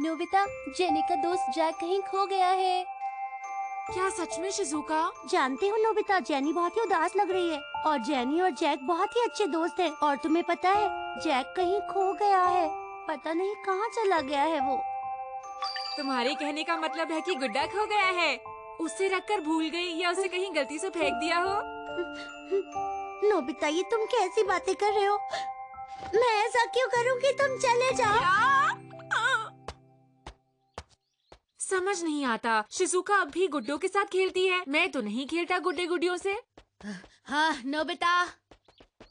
Nobita, jenny का दोस्त Jack कहीं खो गया है। क्या सच में शिजुका? जानते हो नोबिता, जेनी बहुत ही उदास लग रही है और जेनी और जैक बहुत ही अच्छे दोस्त हैं। और तुम्हें पता है, जैक कहीं खो गया है। पता नहीं कहाँ चला गया है वो। तुम्हारे कहने का मतलब है कि गुड्डा खो गया है। उसे रखकर भूल गई या उसे कहीं गलती से फेंक दिया हो? नोबिता, ये तुम कैसी बातें कर रहे हो? मैं ऐसा क्यों करूँगी? तुम चले जाओ। समझ नहीं आता, शिजुका अब भी गुड्डों के साथ खेलती है। मैं तो नहीं खेलता गुड्डे गुडियों से। हाँ नोबिता।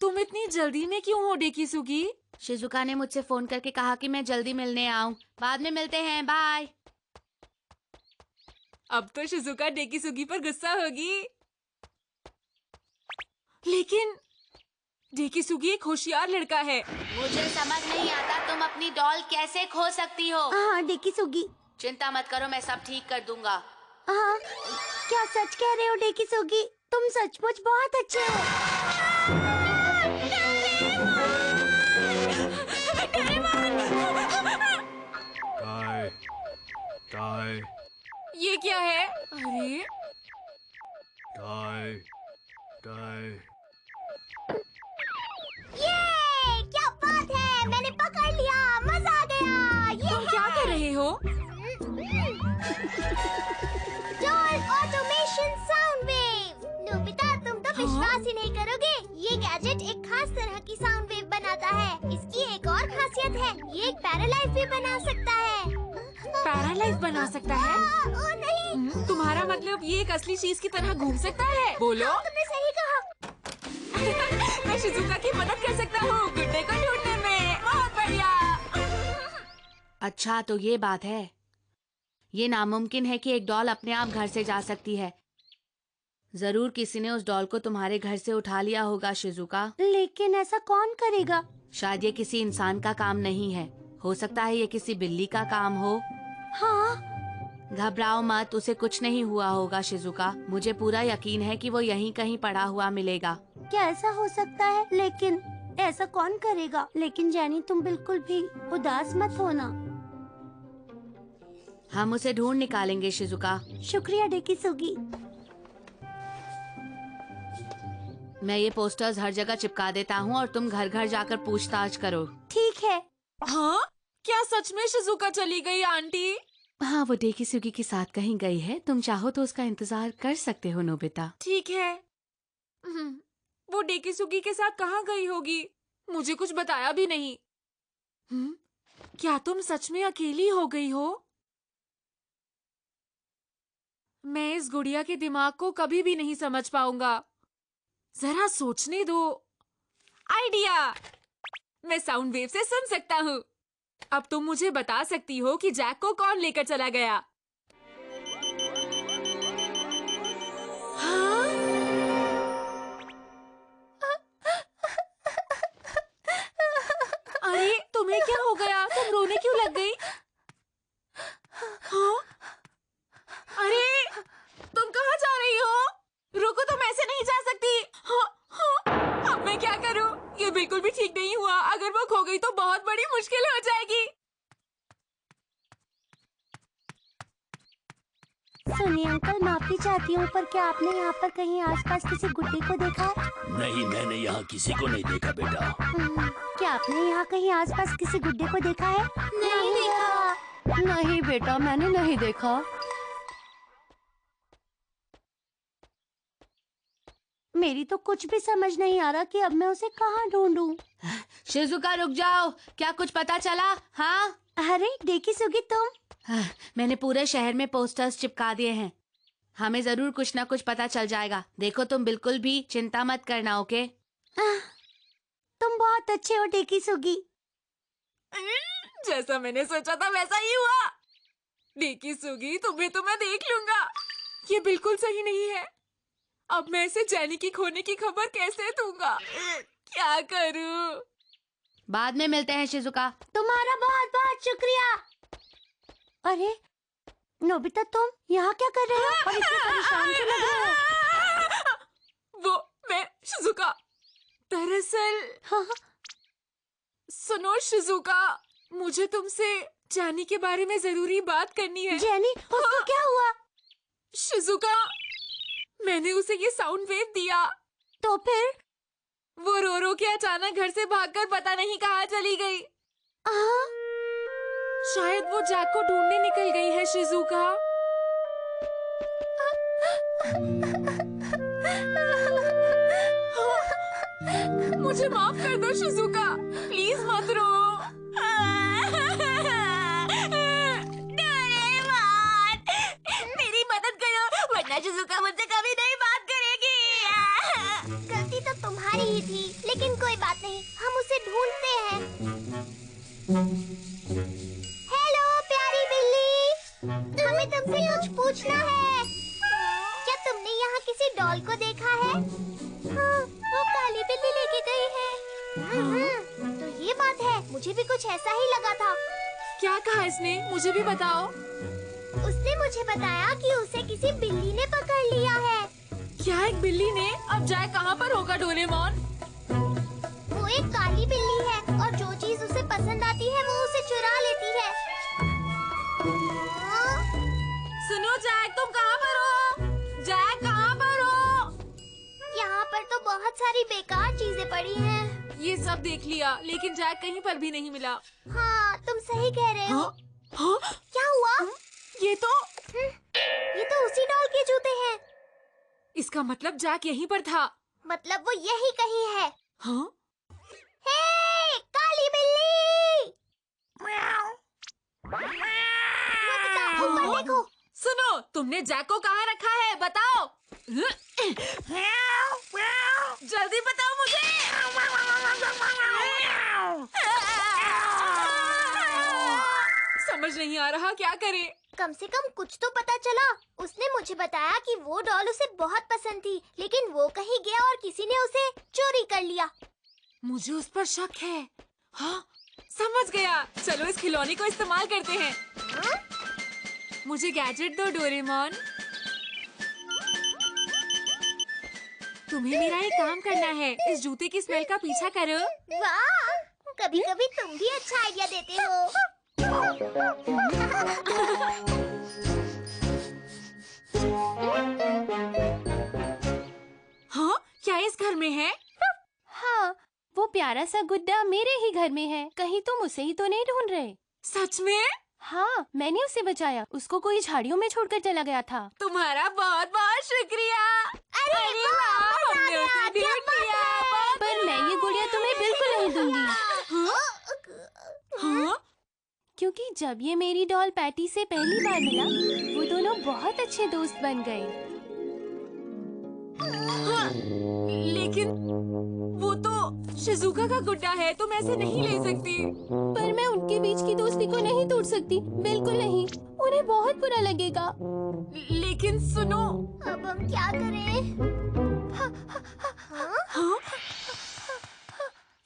तुम इतनी जल्दी में क्यों हो डेकिसुगी? शिजुका ने मुझसे फोन करके कहा कि मैं जल्दी मिलने आऊँ। बाद में मिलते हैं, बाय। अब तो शिजुका डेकिसुगी पर गुस्सा होगी। लेकिन डेकिसुगी एक होशियार लड़का है। मुझे समझ नहीं आता तुम अपनी डॉल कैसे खो सकती हो। हाँ डेकिसुगी, चिंता मत करो, मैं सब ठीक कर दूंगा। हाँ, क्या सच कह रहे हो डेकिसुगी? तुम सचमुच बहुत अच्छे हो। टाई, टाई, ये क्या है? अरे टाई, टाई। ये क्या बात है, मैंने पकड़ लिया, मजा आ गया। तुम क्या कर रहे हो? Doll automation sound wave. Nobita, तुम तो विश्वास ही नहीं करोगे, ये गैजेट एक खास तरह की साउंड वेव बनाता है। इसकी एक और खासियत है, ये एक पैरालाइज भी बना सकता है। पैरालाइज बना सकता है? ओ नहीं। तुम्हारा मतलब ये एक असली चीज की तरह घूम सकता है? बोलो। तुमने सही कहा। मैं शिजुका की मदद कर सकता हूँ गुड्डे को ढूंढने में। बहुत बढ़िया। अच्छा, तो ये बात है। ये नामुमकिन है कि एक डॉल अपने आप घर से जा सकती है। जरूर किसी ने उस डॉल को तुम्हारे घर से उठा लिया होगा शिजुका। लेकिन ऐसा कौन करेगा? शायद ये किसी इंसान का काम नहीं है। हो सकता है ये किसी बिल्ली का काम हो। हाँ, घबराओ मत, उसे कुछ नहीं हुआ होगा शिजुका। मुझे पूरा यकीन है कि वो यहीं कहीं पड़ा हुआ मिलेगा। क्या ऐसा हो सकता है? लेकिन ऐसा कौन करेगा? लेकिन जेनी, तुम बिल्कुल भी उदास मत होना। हम उसे ढूंढ निकालेंगे शिजुका। शुक्रिया डेकिसुगी। मैं ये पोस्टर्स हर जगह चिपका देता हूँ और तुम घर घर जाकर पूछताछ करो। ठीक है। हाँ, क्या सच में शिजुका चली गई आंटी? हाँ, वो डेकिसुगी के साथ कहीं गई है। तुम चाहो तो उसका इंतजार कर सकते हो नोबिता। ठीक है। वो डेकिसुगी के साथ कहाँ गई होगी? मुझे कुछ बताया भी नहीं। क्या तुम सच में अकेली हो गई हो? मैं इस गुड़िया के दिमाग को कभी भी नहीं समझ पाऊंगा। जरा सोचने दो। आइडिया! मैं साउंड वेव से सुन सकता हूँ। अब तुम मुझे बता सकती हो कि जैक को कौन लेकर चला गया? हाँ? अरे, तुम्हें क्या हो गया? तुम रोने क्यों लग गई? हाँ? अरे, तुम कहाँ जा रही हो? रुको, तुम ऐसे नहीं जा सकती। हाँ, हाँ, अब मैं क्या करूँ? ये बिल्कुल भी ठीक नहीं हुआ। अगर वो खो गई तो बहुत बड़ी मुश्किल हो जाएगी। सुनिए अंकल, माफी चाहती हूँ, पर क्या आपने यहाँ पर कहीं आसपास किसी गुड्डे को देखा है? नहीं, मैंने यहाँ किसी को नहीं देखा बेटा। क्या आपने यहाँ कहीं आसपास किसी गुड्डे को देखा है? नहीं देखा। नहीं बेटा, मैंने नहीं देखा। मेरी तो कुछ भी समझ नहीं आ रहा कि अब मैं उसे कहाँ ढूंढूं। शिजुका, रुक जाओ, क्या कुछ पता चला? हाँ? अरे डेकिसुगी, तुम? मैंने पूरे शहर में पोस्टर्स चिपका दिए हैं। हमें जरूर कुछ न कुछ पता चल जाएगा। देखो, तुम बिल्कुल भी चिंता मत करना, ओके? तुम बहुत अच्छे हो डेकिसुगी। जैसा मैंने सोचा था वैसा ही हुआ। डेकिसुगी, तुम्हें तो मैं देख लूंगा। ये बिल्कुल सही नहीं है। अब मैं इसे जेनी की खोने की खबर कैसे दूंगा? क्या करूं? बाद में मिलते हैं शिजुका। तुम्हारा बहुत बहुत शुक्रिया। अरे नोबिता, तुम यहाँ क्या कर रहे हो और इतने परेशान क्यों लग रहे हो? वो मैं शिजुका, दरअसल। हाँ? सुनो शिजुका, मुझे तुमसे जानी के बारे में जरूरी बात करनी है। जेनी, उसको क्या हुआ? शिजुका, मैंने उसे ये साउंड वेव दिया, तो फिर? वो रो रो के अचानक घर से भागकर पता नहीं कहाँ चली गई। शायद वो जैक को ढूंढने निकल गई है शिजुका। मुझे माफ कर दो शिजुका, प्लीज मत रो। मेरी मदद करो, वरना शिजुका मुझसे कभी नहीं बात करेगी। गलती तो तुम्हारी ही थी, लेकिन कोई बात नहीं, हम उसे ढूंढते हैं। हेलो प्यारी बिल्ली, हमें तुमसे कुछ पूछना है। क्या तुमने यहाँ किसी डॉल को देखा है? हाँ, वो काली बिल्ली लेके गई है। तो ये बात है, मुझे भी कुछ ऐसा ही लगा था। क्या कहा इसने, मुझे भी बताओ। उसने मुझे बताया कि उसे किसी बिल्ली ने पकड़ लिया है। क्या एक बिल्ली ने? अब जैक कहाँ पर होगा डोरेमोन? वो एक काली बिल्ली है और जो चीज उसे पसंद आती है वो उसे चुरा लेती है। सुनो जैक, तुम कहाँ पर हो? जैक कहाँ पर हो? यहाँ पर तो बहुत सारी बेकार चीजें पड़ी हैं। ये सब देख लिया, लेकिन जैक कहीं पर भी नहीं मिला। हाँ, तुम सही कह रहे हो। हाँ? क्या हुआ? ये तो उसी डॉल के जूते हैं। इसका मतलब जैक यहीं पर था। मतलब वो यही कहीं है। हाँ? हे, काली बिल्ली! ऊपर देखो। सुनो, तुमने जैक को कहाँ रखा है, बताओ। जल्दी बताओ मुझे। समझ नहीं आ रहा क्या करे। कम से कम कुछ तो पता चला। उसने मुझे बताया कि वो डॉल उसे बहुत पसंद थी, लेकिन वो कहीं गया और किसी ने उसे चोरी कर लिया। मुझे उस पर शक है। हाँ, समझ गया। चलो इस खिलौने को इस्तेमाल करते हैं। मुझे गैजेट दो डोरेमोन। तुम्हें मेरा एक काम करना है, इस जूते की स्मेल का पीछा करो। वाह, कभी-कभी तुम भी अच्छा आइडिया देते हो। हाँ, क्या इस घर में है? हाँ, वो प्यारा सा गुड्डा मेरे ही घर में है। कहीं तुम उसे ही तो नहीं ढूंढ रहे? सच में? हाँ, मैंने उसे बचाया। उसको कोई झाड़ियों में छोड़कर चला गया था। तुम्हारा बहुत बहुत शुक्रिया। अरे वाह, हमने उसे ढूंढ लिया। पर मैं ये गुड़िया तुम्हें बिल्कुल नहीं दूंगी। हाँ? क्योंकि जब ये मेरी डॉल पैटी से पहली बार मिला, वो दोनों बहुत अच्छे दोस्त बन गए। हाँ, लेकिन वो तो शिजुका का गुड्डा है, तुम ऐसे नहीं ले सकती। पर मैं उनके बीच की दोस्ती को नहीं तोड़ सकती, बिल्कुल नहीं। उन्हें बहुत बुरा लगेगा। लेकिन सुनो। अब हम क्या करें? हाँ?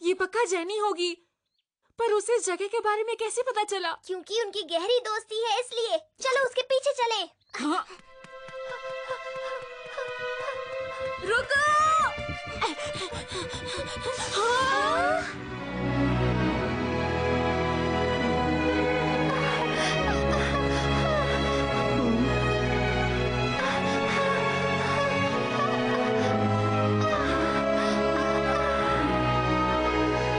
ये पक्का जेनी होगी, पर उसे इस जगह के बारे में कैसे पता चला? क्योंकि उनकी गहरी दोस्ती है, इसलिए। चलो उसके पीछे चले। हाँ? रुको! हाँ?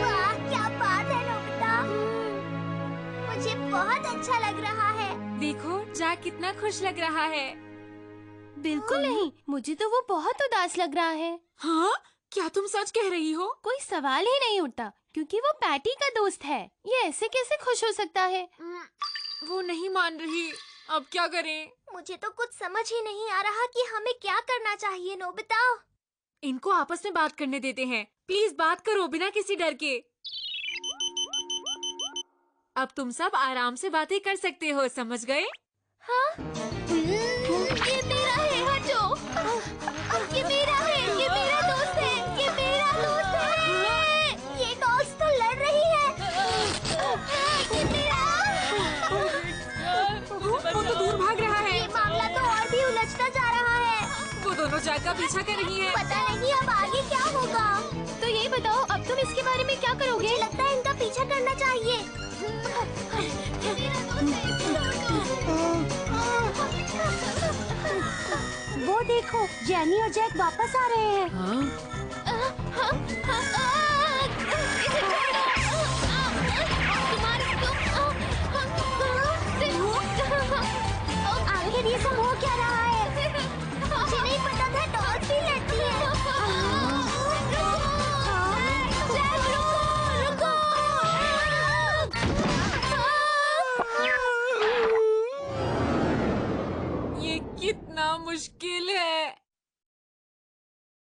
वाह, क्या बात है नोबिता। मुझे बहुत अच्छा लग रहा है। देखो जैक कितना खुश लग रहा है। बिल्कुल नहीं, मुझे तो वो बहुत उदास लग रहा है। हाँ? क्या तुम सच कह रही हो? कोई सवाल ही नहीं उठता, क्योंकि वो पैटी का दोस्त है। ये ऐसे कैसे खुश हो सकता है? वो नहीं मान रही, अब क्या करें? मुझे तो कुछ समझ ही नहीं आ रहा कि हमें क्या करना चाहिए नोबिता। इनको आपस में बात करने देते हैं। प्लीज बात करो बिना किसी डर के। अब तुम सब आराम से बातें कर सकते हो, समझ गए? हाँ? ये मेरा है, हटो। ये मेरा है, ये मेरा दोस्त है, ये मेरा दोस्त है। ये डॉल्स तो लड़ रही है। ये मेरा। वो तो दूर भाग रहा है। ये मामला तो और भी उलझता जा रहा है। वो दोनों जैक का पीछा कर रही हैं। पता नहीं अब आगे क्या होगा। तो ये बताओ, अब तुम इसके बारे में क्या करोगे? मुझे लगता है इनका पीछा करना चाहिए। ये मेरा देखो, जेनी और जैक वापस आ रहे हैं। हाँ?